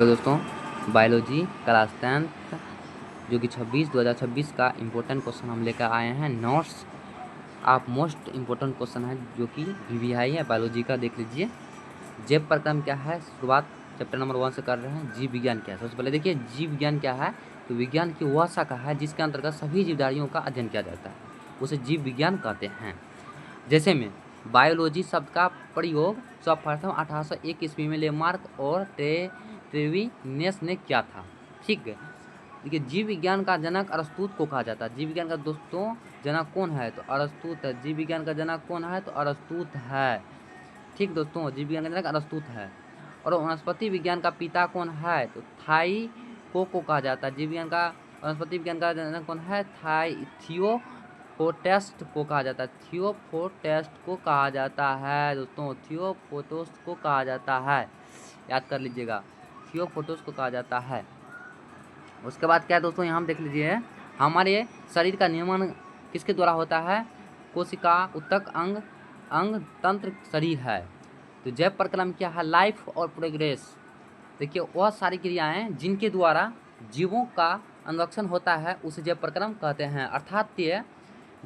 तो दोस्तों biology class 10th जो कि 2026 का इम्पोर्टेंट क्वेश्चन हम लेकर आए हैं। नोट्स आप मोस्ट इम्पोर्टेंट क्वेश्चन है जो कि वीवीआई है बायोलॉजी का। देख लीजिए जैव प्रक्रम क्या है, शुरुआत चैप्टर नंबर 1 से कर रहे हैं। जीव विज्ञान क्या है, सबसे पहले देखिए जीव विज्ञान क्या है। तो विज्ञान की वह शाखा है जिसके अंतर्गत सभी जीवधारियों का अध्ययन किया जाता है, उसे जीव विज्ञान कहते हैं। जैसे में बायोलॉजी शब्द का प्रयोग सर्वप्रथम 1801 ईस्वी में लेमार्क और ट्रेविनेस ने किया था। ठीक है, देखिए जीव विज्ञान का जनक अरस्तु को कहा जाता है। जीव विज्ञान का दोस्तों जनक कौन है, तो अरस्तु है। जीव विज्ञान का जनक कौन है, तो अरस्तु है। ठीक दोस्तों, जीव विज्ञान का जनक अरस्तु है। और वनस्पति विज्ञान का पिता कौन है, तो थाई को कहा जाता है। जीव विज्ञान का वनस्पति विज्ञान का जनक कौन है, थियोफोटेस्ट को कहा जाता है। थियोफोटेस्ट को कहा जाता है दोस्तों, थियोफोटोस को कहा जाता है, याद कर लीजिएगा, थियोफोटोस को कहा जाता है। उसके बाद क्या है दोस्तों, यहाँ देख लीजिए हमारे शरीर का निर्माण किसके द्वारा होता है, कोशिका, उत्तक, अंग तंत्र शरीर है। तो जैव प्रक्रम क्या है, लाइफ और प्रोग्रेस। देखिए वह सारी क्रियाएं जिनके द्वारा जीवों का अनुरक्षण होता है उसे जैव प्रक्रम कहते हैं। अर्थात ये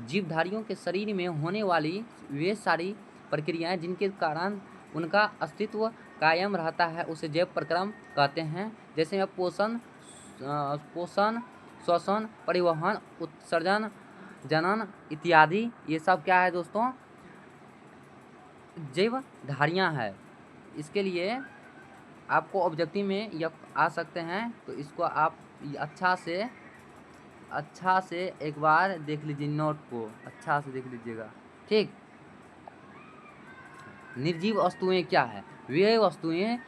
जीवधारियों के शरीर में होने वाली वे सारी प्रक्रियाएं जिनके कारण उनका अस्तित्व कायम रहता है उसे जैव प्रक्रम कहते हैं। जैसे पोषण, श्वसन, परिवहन, उत्सर्जन, जनन इत्यादि, ये सब क्या है दोस्तों, जीवधारियां है। इसके लिए आपको ऑब्जेक्टिव में यह आ सकते हैं, तो इसको आप अच्छा से एक बार देख लीजिए, नोट को अच्छा से देख लीजिएगा। ठीक, निर्जीव वस्तुएं क्या है, वे वस्तुएं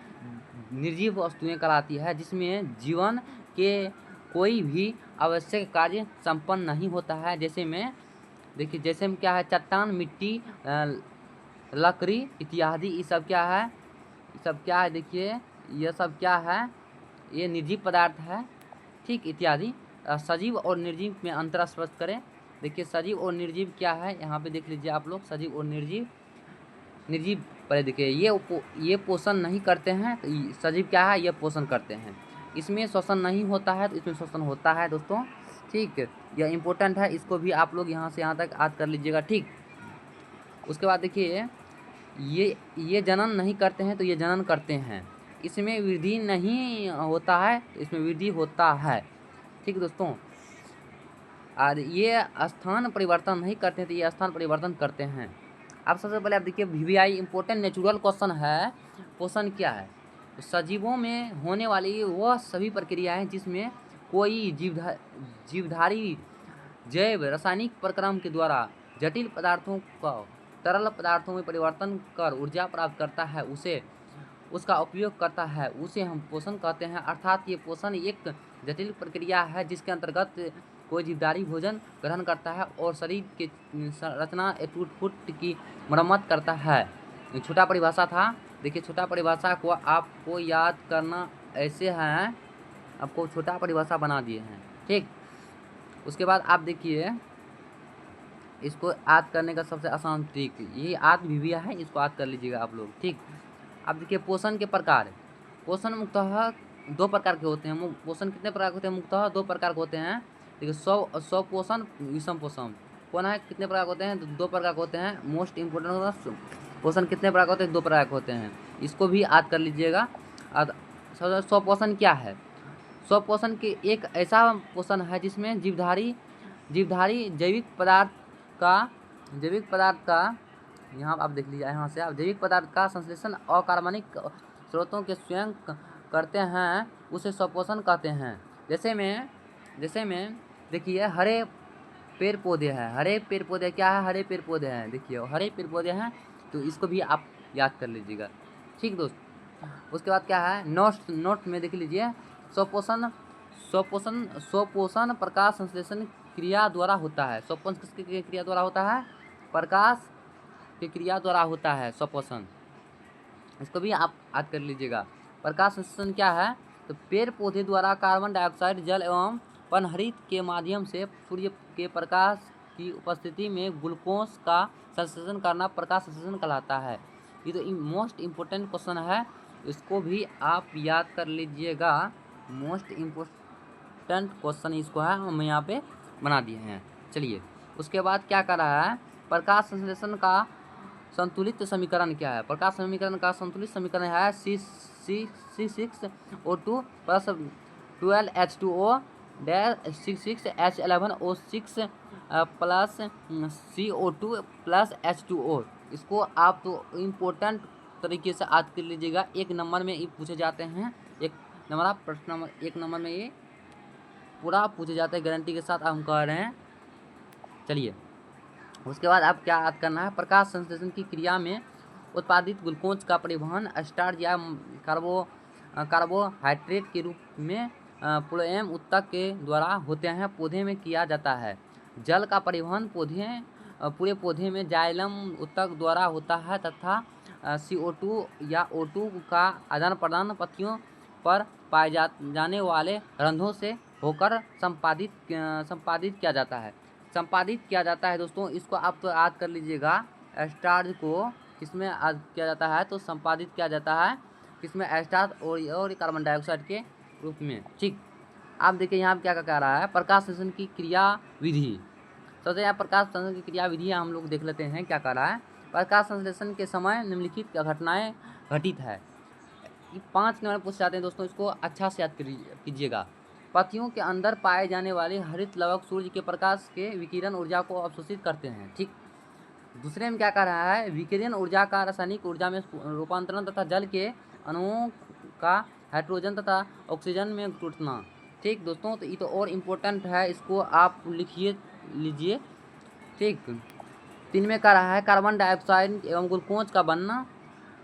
निर्जीव वस्तुएं कहलाती है जिसमें जीवन के कोई भी आवश्यक कार्य संपन्न नहीं होता है। जैसे में देखिए, जैसे में क्या है, चट्टान, मिट्टी, लकड़ी इत्यादि, ये सब क्या है, ये सब क्या है, देखिए यह सब क्या है, ये निर्जीव पदार्थ है। ठीक, इत्यादि। सजीव और निर्जीव में अंतर स्पष्ट करें। देखिए सजीव और निर्जीव क्या है, यहाँ पे देख लीजिए आप लोग, सजीव और निर्जीव। निर्जीव पहले देखिए ये पोषण नहीं करते हैं, तो सजीव क्या है, ये पोषण करते हैं। इसमें श्वसन नहीं होता है तो इसमें श्वसन होता है दोस्तों। ठीक, यह इम्पोर्टेंट है, इसको भी आप लोग यहाँ से यहाँ तक याद कर लीजिएगा। ठीक, उसके बाद देखिए ये जनन नहीं करते हैं तो ये जनन करते हैं। इसमें वृद्धि नहीं होता है, इसमें वृद्धि होता है। ठीक दोस्तों, और ये स्थान परिवर्तन नहीं करते हैं तो ये स्थान परिवर्तन करते हैं। अब सबसे पहले आप देखिए वीवीआई इम्पोर्टेंट नेचुरल क्वेश्चन है, पोषण क्या है। तो सजीवों में होने वाली वह सभी प्रक्रियाएं जिसमें कोई जीवधारी जैव रासायनिक प्रक्रम के द्वारा जटिल पदार्थों को तरल पदार्थों में परिवर्तन कर ऊर्जा प्राप्त करता है, उसे उसका उपयोग करता है, उसे हम पोषण कहते हैं। अर्थात ये पोषण एक जटिल प्रक्रिया है जिसके अंतर्गत कोई जीवधारी भोजन ग्रहण करता है और शरीर के रचना टूट फूट की मरम्मत करता है। छोटा परिभाषा था, देखिए छोटा परिभाषा को आपको याद करना ऐसे हैं, आपको छोटा परिभाषा बना दिए हैं। ठीक, उसके बाद आप देखिए इसको याद करने का सबसे आसान ट्रिक, ये याद भी है, इसको याद कर लीजिएगा आप लोग। ठीक, अब देखिए पोषण के प्रकार। पोषण मुख्यतः दो प्रकार के होते हैं। पोषण कितने प्रकार के होते हैं, मुख्यतः दो प्रकार के होते हैं। देखिए स्वपोषण, विषम पोषण कौन है, कितने प्रकार के होते हैं, दो प्रकार के होते हैं। मोस्ट इम्पोर्टेंट होता है पोषण कितने प्रकार के होते हैं, दो प्रकार के होते हैं, इसको भी याद कर लीजिएगा। स्वपोषण क्या है, स्वपोषण के एक ऐसा पोषण है जिसमें जीवधारी जैविक पदार्थ का यहाँ आप देख लीजिए, यहाँ से आप जैविक पदार्थ का संश्लेषण अकार्बनिक स्रोतों के स्वयं करते हैं, उसे स्वपोषण कहते हैं। जैसे में देखिए हरे पेड़ पौधे हैं, हरे पेड़ पौधे क्या है, हरे पेड़ पौधे हैं, देखिए हरे पेड़ पौधे हैं, तो इसको भी आप याद कर लीजिएगा। ठीक दोस्त, उसके बाद क्या है, नोट में देख लीजिए, स्वपोषण प्रकाश संश्लेषण क्रिया द्वारा होता है। स्वपोषण किसकी क्रिया द्वारा होता है, प्रकाश की क्रिया द्वारा होता है स्वपोषण, इसको भी आप याद कर लीजिएगा। प्रकाश संश्लेषण क्या है, तो पेड़ पौधे द्वारा कार्बन डाइऑक्साइड, जल एवं पनहरित के माध्यम से सूर्य के प्रकाश की उपस्थिति में ग्लूकोज का संश्लेषण करना प्रकाश संश्लेषण कहलाता है। ये तो मोस्ट इम्पोर्टेंट क्वेश्चन है, इसको भी आप याद कर लीजिएगा। मोस्ट इम्पोर्टेंट क्वेश्चन इसको है, हम यहाँ पे बना दिए हैं। चलिए, उसके बाद क्या कर रहा है, प्रकाश संश्लेषण का संतुलित समीकरण क्या है। प्रकाश समीकरण का संतुलित समीकरण है C6O2 plus 12H2O dash 66H11O6 plus CO2 plus H2O। इसको आप तो इम्पोर्टेंट तरीके से याद कर लीजिएगा। एक नंबर में ये पूछे जाते हैं, एक नंबर प्रश्न नंबर 1 नंबर में ये पूरा पूछे जाते हैं, गारंटी के साथ हम कह रहे हैं। चलिए, उसके बाद आप क्या याद करना है, प्रकाश संश्लेषण की क्रिया में उत्पादित ग्लूकोज का परिवहन स्टार्च या कार्बोहाइड्रेट के रूप में फ्लोएम ऊतक के द्वारा होते हैं पौधे में किया जाता है। जल का परिवहन पूरे पौधे में जाइलम ऊतक द्वारा होता है तथा CO2 या O2 का आदान प्रदान पत्तियों पर पाए जाने वाले रंध्रों से होकर संपादित किया जाता है। दोस्तों, इसको आप तो याद कर लीजिएगा। स्टार्च को किसमें किया जाता है, तो संपादित किया जाता है किसमें, स्टार्च और कार्बन डाइऑक्साइड के रूप में। ठीक, आप देखिए यहाँ पे क्या कह रहा है, प्रकाश संश्लेषण की क्रिया विधि। सबसे यहाँ प्रकाश संश्लेषण की क्रिया विधि हम लोग देख लेते हैं क्या कह रहा है। प्रकाश संश्लेषण के समय निम्नलिखित घटनाएं घटित है। 5 नंबर पूछ जाते हैं दोस्तों, इसको अच्छा से याद कीजिएगा। पत्तियों के अंदर पाए जाने वाले हरित लवक सूर्य के प्रकाश के विकिरण ऊर्जा को अवशोषित करते हैं। ठीक, दूसरे में क्या कह रहा है, विकिरण ऊर्जा का रासायनिक ऊर्जा में रूपांतरण तथा जल के अणुओं का हाइड्रोजन तथा ऑक्सीजन में टूटना। ठीक दोस्तों, तो ये तो और इम्पोर्टेंट है, इसको आप लीजिए। ठीक, 3 में कह रहा है कार्बन डाइऑक्साइड एवं ग्लूकोज का बनना।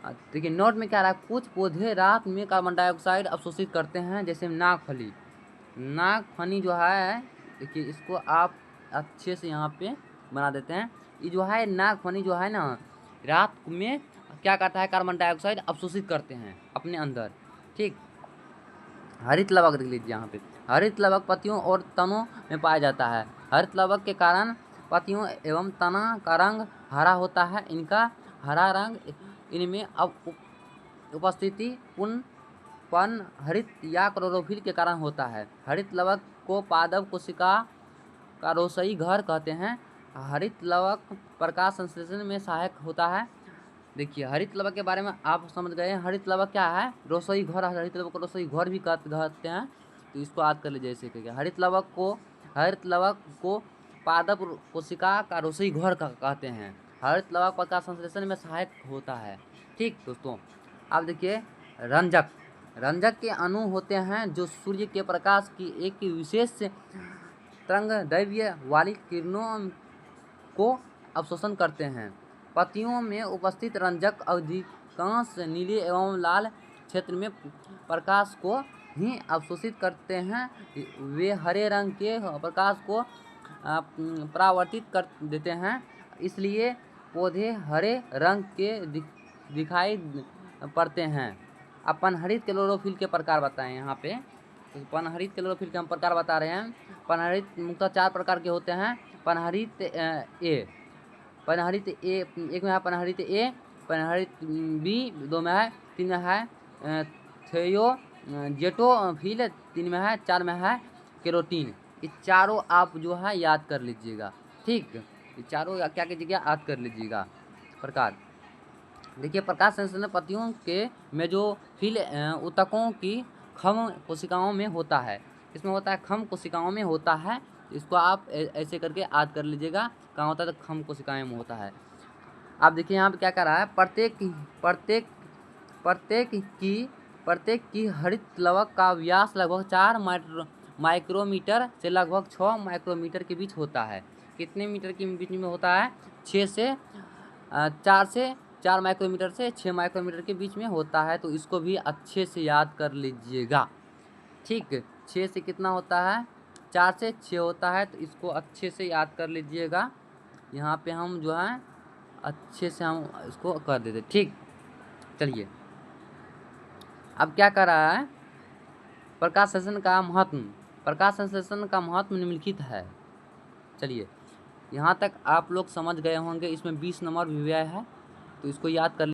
देखिए नोट में क्या रहा है, कुछ पौधे रात में कार्बन डाइऑक्साइड अवशोषित करते हैं, जैसे नागफनी जो है। देखिए इसको आप अच्छे से यहाँ पे बना देते हैं। ये जो है नागफनी जो है ना, रात में क्या करता है, कार्बन डाइऑक्साइड अवशोषित करते हैं अपने अंदर। ठीक, हरित लवक देख लीजिए यहाँ पे, हरित लवक पत्तियों और तनों में पाया जाता है। हरित लवक के कारण पत्तियों एवं तना का रंग हरा होता है। इनका हरा रंग इनमें उपस्थिति पुष्पन हरित या क्लोरोफिल के कारण होता है। हरित लवक को पादप कोशिका का रोसई घर कहते हैं। हरित लवक प्रकाश संश्लेषण में सहायक होता है। देखिए हरित लवक के बारे में आप समझ गए। हरित लवक क्या है, रसोई घर। हरित लवक को रसोई घर भी कहते हैं, तो इसको याद कर लीजिए। जैसे कि हरित लवक को पादप कोशिका का रसोई घर कहते हैं। हरित लवक प्रकाश संश्लेषण में सहायक होता है। ठीक दोस्तों, अब देखिए रंजक के अणु होते हैं जो सूर्य के प्रकाश की एक विशेष तरंगदैर्घ्य वाली किरणों को अवशोषण करते हैं। पत्तियों में उपस्थित रंजक अधिकांश नीले एवं लाल क्षेत्र में प्रकाश को ही अवशोषित करते हैं। वे हरे रंग के प्रकाश को परावर्तित कर देते हैं, इसलिए पौधे हरे रंग के दिखाई पड़ते हैं। अब पनहरित क्लोरोफिल के प्रकार बताएं यहाँ पे। तो पनहरित क्लोरोफिल के हम प्रकार बता रहे हैं। पनहरित मुख्यतः 4 प्रकार के होते हैं। पनहरित ए, एक में है पनहरित ए, पनहरित बी 2 में है, 3 में है जेटोफिल, 3 में है, 4 में है केरोटीन। ये चारों आप जो है याद कर लीजिएगा। ठीक, ये चारों क्या कीजिएगा, याद कर लीजिएगा प्रकार। देखिए प्रकाश संश्लेषण पत्तियों के मेसोफिल ऊतकों की खम कोशिकाओं में होता है। इसमें होता है खम कोशिकाओं में होता है। इसको आप ऐसे करके याद कर लीजिएगा, कहाँ होता है, तो खम कोशिकाओं में होता है। आप देखिए यहाँ पे क्या कर रहा है, प्रत्येक की हरित लवक का व्यास लगभग 4 माइक्रोमीटर से लगभग 6 माइक्रोमीटर के बीच होता है। कितने मीटर के बीच में होता है, 4 माइक्रोमीटर से 6 माइक्रोमीटर के बीच में होता है। तो इसको भी अच्छे से याद कर लीजिएगा। ठीक, 6 से कितना होता है, 4 से 6 होता है, तो इसको अच्छे से याद कर लीजिएगा। यहाँ पे हम जो है अच्छे से हम इसको कर देते। ठीक, चलिए अब क्या कर रहा है, प्रकाश संश्लेषण का महत्व निम्नलिखित है। चलिए यहाँ तक आप लोग समझ गए होंगे। इसमें 20 नंबर भी व्यय है, तो इसको याद कर